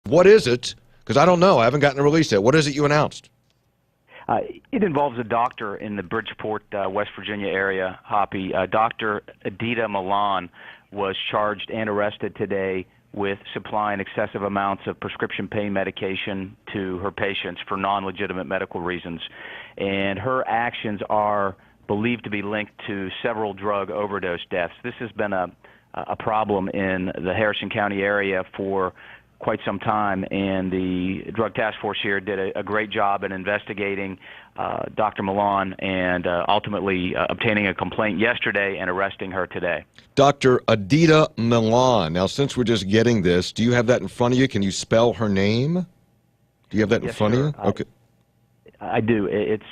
What is it? Because I don't know. I haven't gotten a release yet. What is it you announced? It involves a doctor in the Bridgeport, West Virginia area, Hoppy. Dr. Edita Milan was charged and arrested today with supplying excessive amounts of prescription pain medication to her patients for non-legitimate medical reasons. And her actions are believed to be linked to several drug overdose deaths. This has been a problem in the Harrison County area for quite some time, and the Drug Task Force here did a great job in investigating Dr. Milan and ultimately obtaining a complaint yesterday and arresting her today. Dr. Edita Milan. Now, since we're just getting this, do you have that in front of you? Can you spell her name? Do you have that in front of you? Okay. I do. It's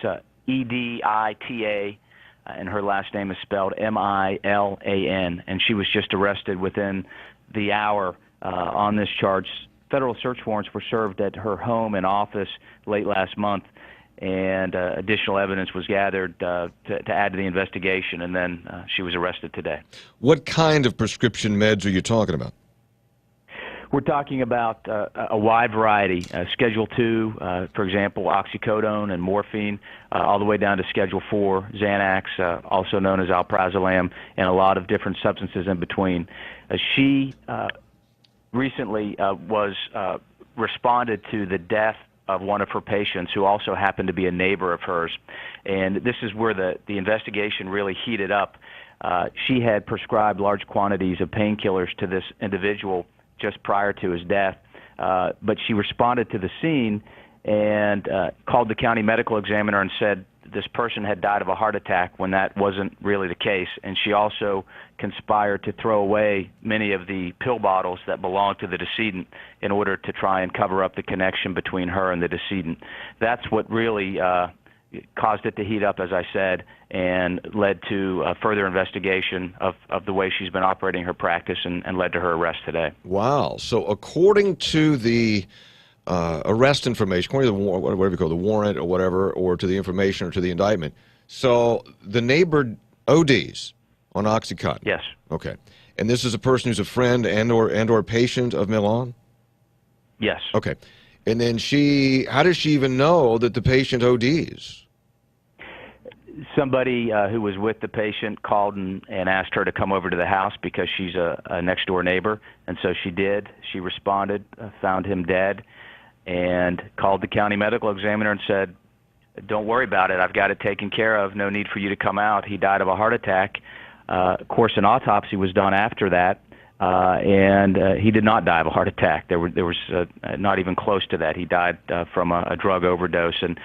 Edita, and her last name is spelled Milan, and she was just arrested within the hour on this charge. Federal search warrants were served at her home and office late last month, and additional evidence was gathered to add to the investigation, and then she was arrested today. What kind of prescription meds are you talking about? We're talking about a wide variety. Schedule 2, for example, oxycodone and morphine, all the way down to Schedule 4, Xanax, also known as alprazolam, and a lot of different substances in between. She recently was responded to the death of one of her patients who also happened to be a neighbor of hers. And this is where the investigation really heated up. She had prescribed large quantities of painkillers to this individual just prior to his death, but she responded to the scene and called the county medical examiner and said this person had died of a heart attack when that wasn't really the case. And she also conspired to throw away many of the pill bottles that belonged to the decedent in order to try and cover up the connection between her and the decedent. That's what really caused it to heat up, as I said, and led to a further investigation of the way she's been operating her practice and led to her arrest today. Wow. So according to the arrest information, according to the whatever you call the warrant or whatever, or to the information or to the indictment, so the neighbor ODs on OxyContin. Yes. Okay. And this is a person who's a friend and or patient of Milan? Yes. Okay. And then how does she even know that the patient ODs? Somebody who was with the patient called and asked her to come over to the house because she's a next-door neighbor, and so she did. She responded, found him dead, and called the county medical examiner and said, "Don't worry about it. I've got it taken care of. No need for you to come out. He died of a heart attack." Of course, an autopsy was done after that, and he did not die of a heart attack. There was not even close to that. He died from a drug overdose, and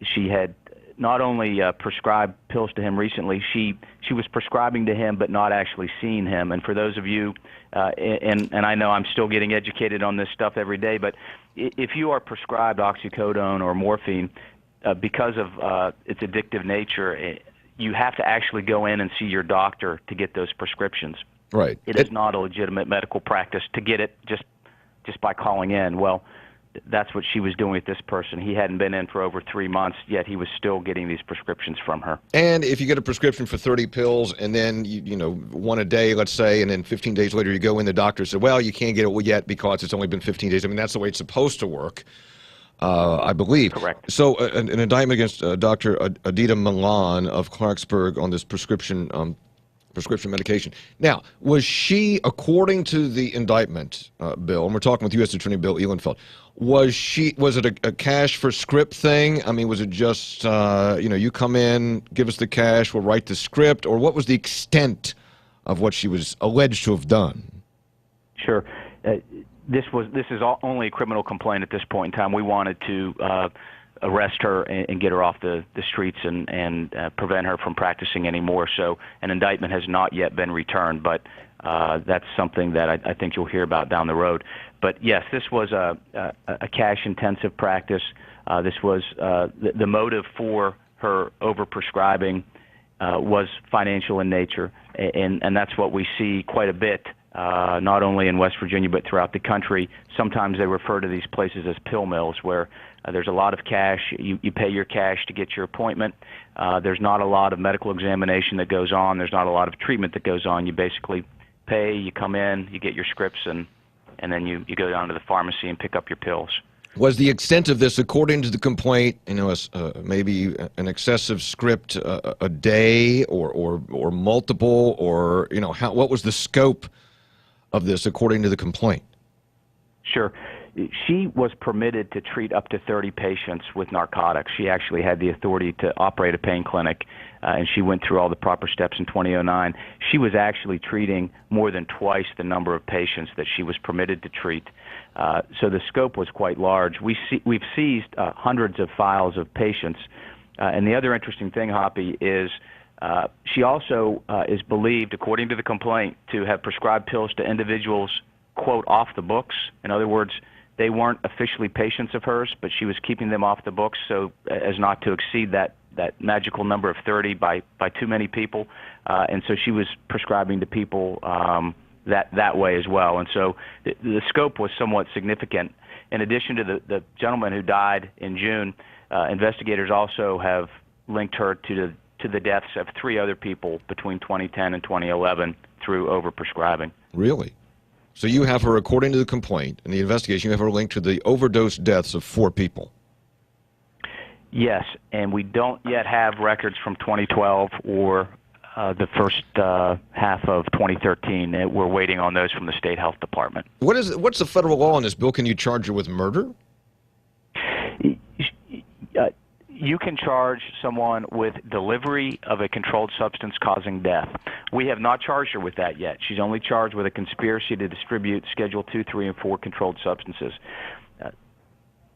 she had not only prescribed pills to him recently, she was prescribing to him but not actually seeing him. And for those of you, and I know I'm still getting educated on this stuff every day, but if you are prescribed oxycodone or morphine, because of its addictive nature, you have to actually go in and see your doctor to get those prescriptions. Right. It is not a legitimate medical practice to get it just by calling in. Well, that's what she was doing with this person. He hadn't been in for over 3 months, yet he was still getting these prescriptions from her. And if you get a prescription for 30 pills and then, you know, one a day, let's say, and then 15 days later you go in, the doctor said, well, you can't get it yet because it's only been 15 days. I mean, that's the way it's supposed to work, I believe. Correct. So an indictment against Dr. Edita Milan of Clarksburg on this prescription medication. Now, was she, according to the indictment, Bill, and we're talking with U.S. Attorney Bill Ehlenfeld, was it a cash for script thing? I mean, was it just, you come in, give us the cash, we'll write the script, or what was the extent of what she was alleged to have done? Sure. This is only a criminal complaint at this point in time. We wanted to arrest her and get her off the streets and prevent her from practicing anymore. So an indictment has not yet been returned, but that's something that I think you'll hear about down the road. But yes, this was a cash-intensive practice. This was the motive for her overprescribing was financial in nature, and that's what we see quite a bit, not only in West Virginia but throughout the country. Sometimes they refer to these places as pill mills, where there's a lot of cash. You pay your cash to get your appointment. There's not a lot of medical examination that goes on. There's not a lot of treatment that goes on. You basically pay, you come in, you get your scripts, and and then you go down to the pharmacy and pick up your pills. Was the extent of this, according to the complaint, maybe an excessive script a day, or multiple, or what was the scope of this according to the complaint? Sure. She was permitted to treat up to 30 patients with narcotics. She actually had the authority to operate a pain clinic, and she went through all the proper steps in 2009. She was actually treating more than twice the number of patients that she was permitted to treat. So the scope was quite large. We've seized hundreds of files of patients. And the other interesting thing, Hoppy, is she also is believed, according to the complaint, to have prescribed pills to individuals, quote, off the books. In other words, they weren't officially patients of hers, but she was keeping them off the books so as not to exceed that magical number of 30 by too many people. And so she was prescribing to people that way as well. And so the scope was somewhat significant. In addition to the gentleman who died in June, investigators also have linked her to the deaths of 3 other people between 2010 and 2011 through overprescribing. Really? So you have her, according to the complaint and the investigation, you have her linked to the overdose deaths of 4 people. Yes, and we don't yet have records from 2012 or the first half of 2013. We're waiting on those from the State Health Department. What's the federal law on this, Bill? Can you charge her with murder? You can charge someone with delivery of a controlled substance causing death. We have not charged her with that yet. She's only charged with a conspiracy to distribute Schedule 2, 3, and 4 controlled substances.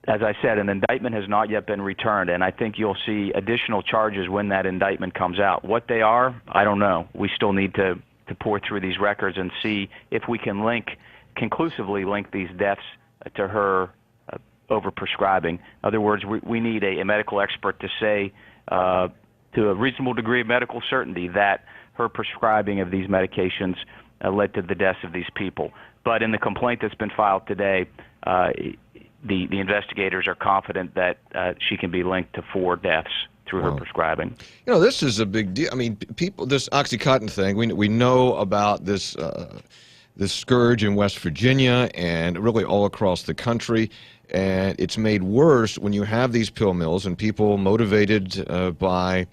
As I said, an indictment has not yet been returned, and I think you'll see additional charges when that indictment comes out. What they are, I don't know. We still need to pour through these records and see if we can conclusively link these deaths to her overprescribing. In other words, we need a medical expert to say to a reasonable degree of medical certainty that her prescribing of these medications led to the deaths of these people. But in the complaint that's been filed today, the investigators are confident that she can be linked to 4 deaths through her prescribing. This is a big deal. I mean, this OxyContin thing, we know about this scourge in West Virginia and really all across the country. And it's made worse when you have these pill mills and people motivated by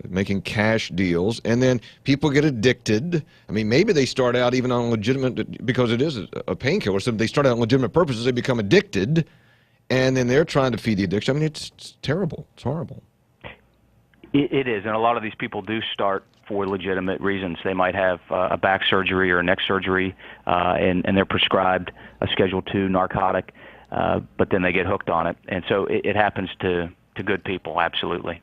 making cash deals, and then people get addicted. I mean, maybe they start out even on legitimate, because it is a painkiller. So they start out on legitimate purposes. They become addicted, and then they're trying to feed the addiction. I mean, it's terrible. It's horrible. It is, and a lot of these people do start for legitimate reasons. They might have a back surgery or a neck surgery, and they're prescribed a Schedule 2 narcotic, but then they get hooked on it. And so it happens to good people, absolutely.